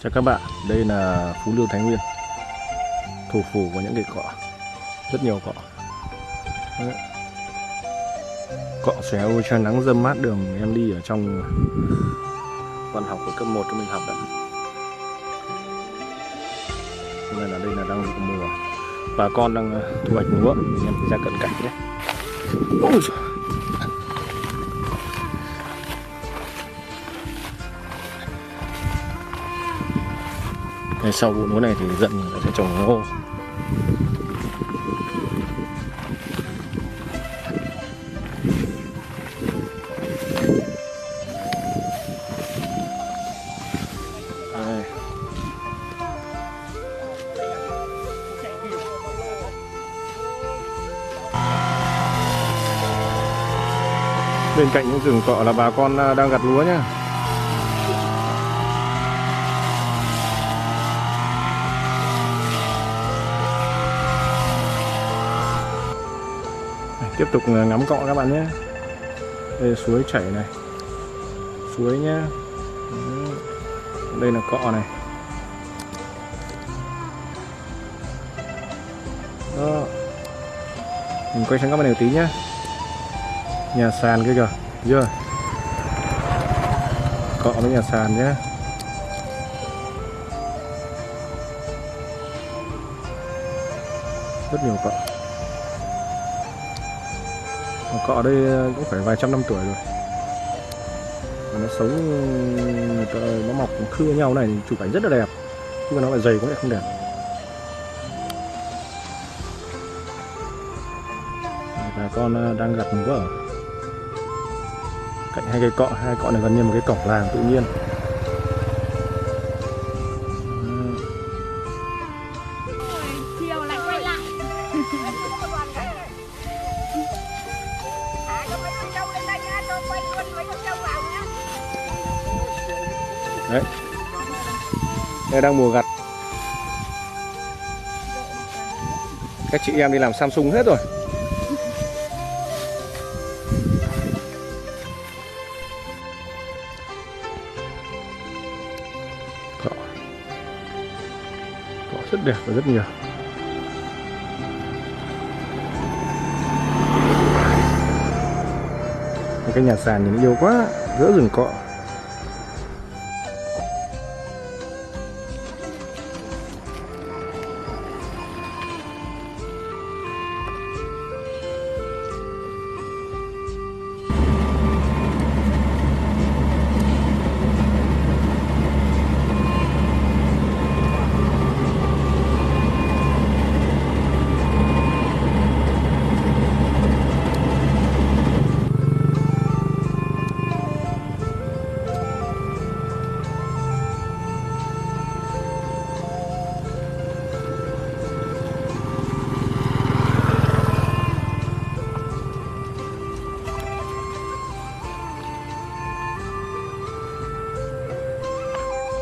Chào các bạn, đây là Phú Lương Thái Nguyên, thủ phủ của những cây cọ, rất nhiều cọ. Đấy. Cọ xéo cho nắng râm mát đường em đi ở trong văn học của cấp 1 cho mình học đấy. Nên là đây là đang vụ mùa, bà con đang thu hoạch lúa, em ra cận cảnh đấy. Ôi giời. Sau vụ lúa này thì dần sẽ trồng ngô. Đây. Bên cạnh những rừng cọ là bà con đang gặt lúa nhá. Tiếp tục ngắm cọ các bạn nhé. Đây là suối chảy này, suối nhá. Đây là cọ này. Đó. Mình quay sang các bạn này một tí nhá. Nhà sàn kia kìa, chưa? Cọ với nhà sàn nhé. Rất nhiều cọ. Cọ ở đây cũng phải vài trăm năm tuổi rồi. Nó sống, nó mọc khư nhau này, chụp ảnh rất là đẹp. Nhưng mà nó lại dày cũng lại không đẹp. Bà con đang gặt lúa ở cạnh hai cọ này gần như một cái cổng làng tự nhiên. Chiều lại quay lại. Đấy, đây đang mùa gặt. Các chị em đi làm Samsung hết rồi. Cọ rất đẹp và rất nhiều. Cái nhà sàn nhìn yêu quá, giữa rừng cọ.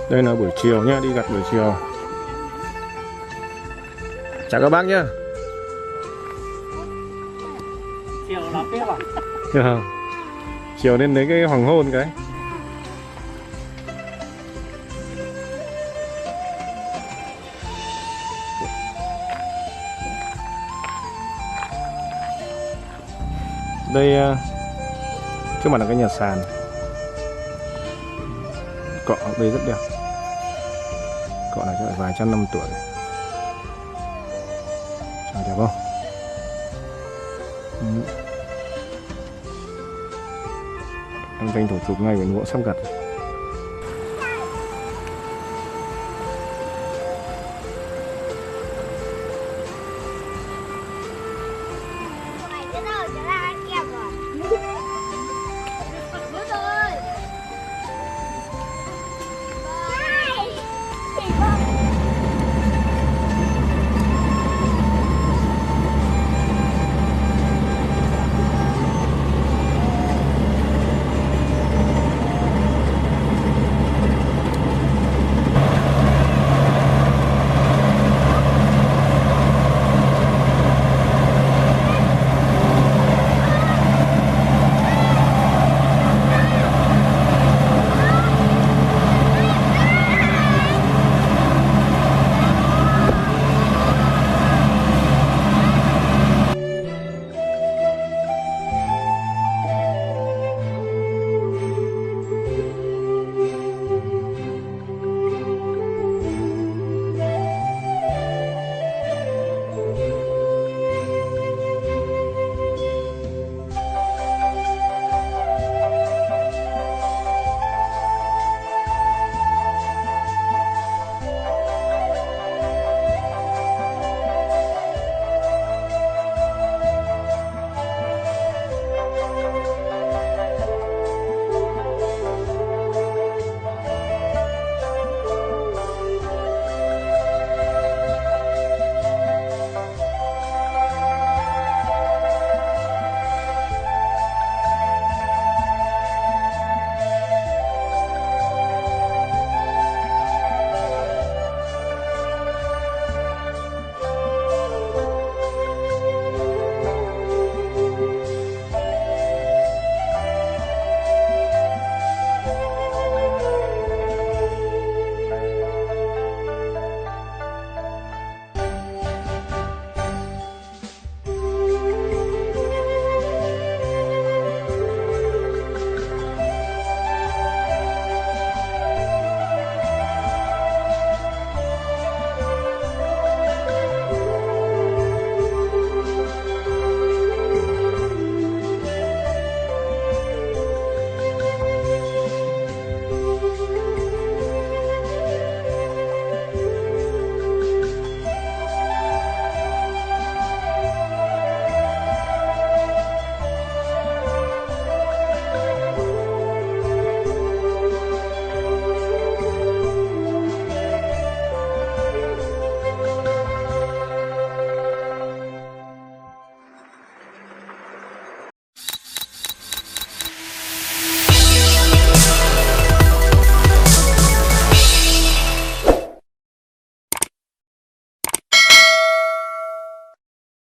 Đây là buổi chiều nhá, đi gặt buổi chiều. Chào các bác nhá. Chiều là tiếp à? Yeah. Chiều nên lấy cái hoàng hôn cái. Đây trước mặt là cái nhà sàn. Cọ ở đây rất đẹp. Cọ này chắc phải vài trăm năm tuổi. Chào đẹp không? Em tranh thủ chụp ngay với lúa sắp gặt.